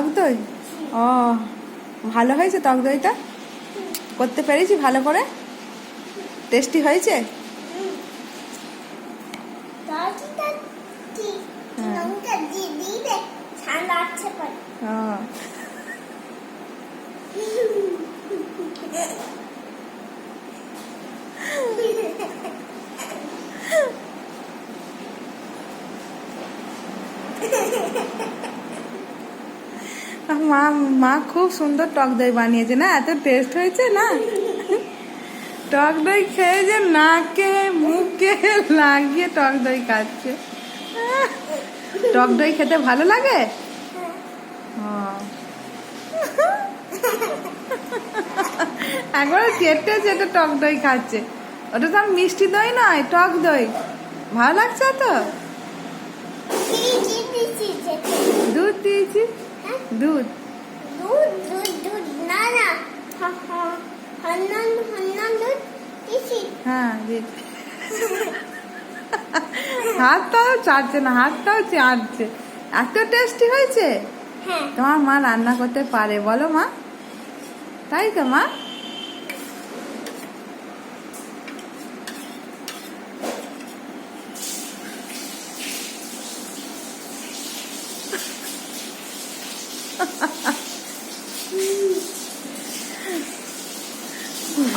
টক দই? ও, ভালো হয়েছে টক দইটা? করতে পেরেছি ভালো করে? টেস্টি হয়েছে? মা মা খুব সুন্দর টক দই বানিয়েছে না? এত টেস্ট হয়েছে না? টক দই খেয়ে যে নাকে মুখে লাগিয়ে টক দই খাচ্ছে। টক দই খেতে ভালো লাগে? একবার চেটে চেটে টক দই খাচ্ছে। ওটা তো মিষ্টি দই নয়, টক দই। ভালো লাগছে তো? দুধ দিয়েছি। দুধ হ্যাঁ, হাতটাও চাটছে না, হাতটাও চাটছে। এত টেস্টি হয়েছে। তোমার মা রান্না করতে পারে বলো মা? তাই তো মা?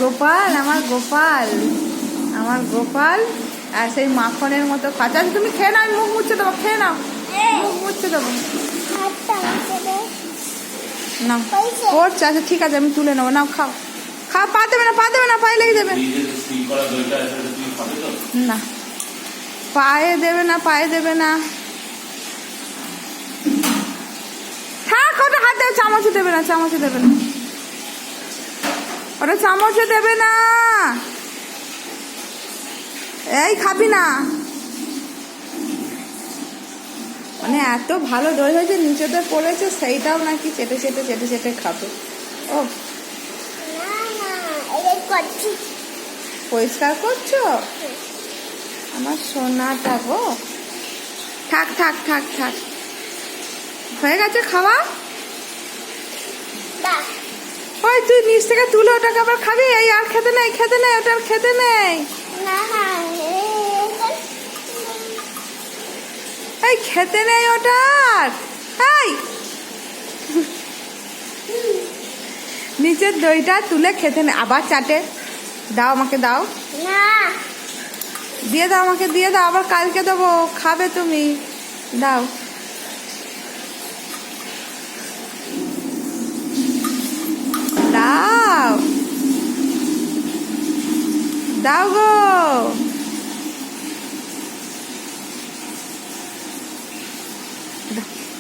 গোপাল, আমার গোপাল, আমার গোপাল। আর সেই মাখনের মতো কাঁচা। তুমি খেয়ে নাও, মুখ মুছতে দেবো, খেয়ে নাও, মুখ মুছতে দেবো না। করছে, আচ্ছা ঠিক আছে, আমি তুলে নেবো। নাও খাও, খাও। পা দেবে না, পা দেবে না, পায়ে লেগে যাবে না। পায়ে দেবে না, পায়ে দেবে না। থাক, ওটা হাত দেবে, চামচে দেবে না, চামচে দেবে না, ওটা চামচে দেবে না। এই খাবি না। মানে এত ভালো দই হয়েছে, নিচেতে পড়েছে, সেইটাও নাকি চেটে চেটে চেটে চেটে খাবে। ও, পরিষ্কার করছো আমার সোনাটা গো। থাক থাক থাক থাক, হয়ে গেছে খাওয়া। ওই তুই নিচ থেকে তুলে ওটাকে আবার খাবি? এই আর খেতে নেই, খেতে নেই, ওটা আর খেতে নেই। এই খেতে নেই ওটার। এই নিচের দইটা তুলে খেতে নেই, আবার চাটে। দাও আমাকে, দাও, দিয়ে দাও আমাকে, দিয়ে দাও, আবার কালকে দেবো, খাবে তুমি। দাও, দাও, দাও গো। দাও।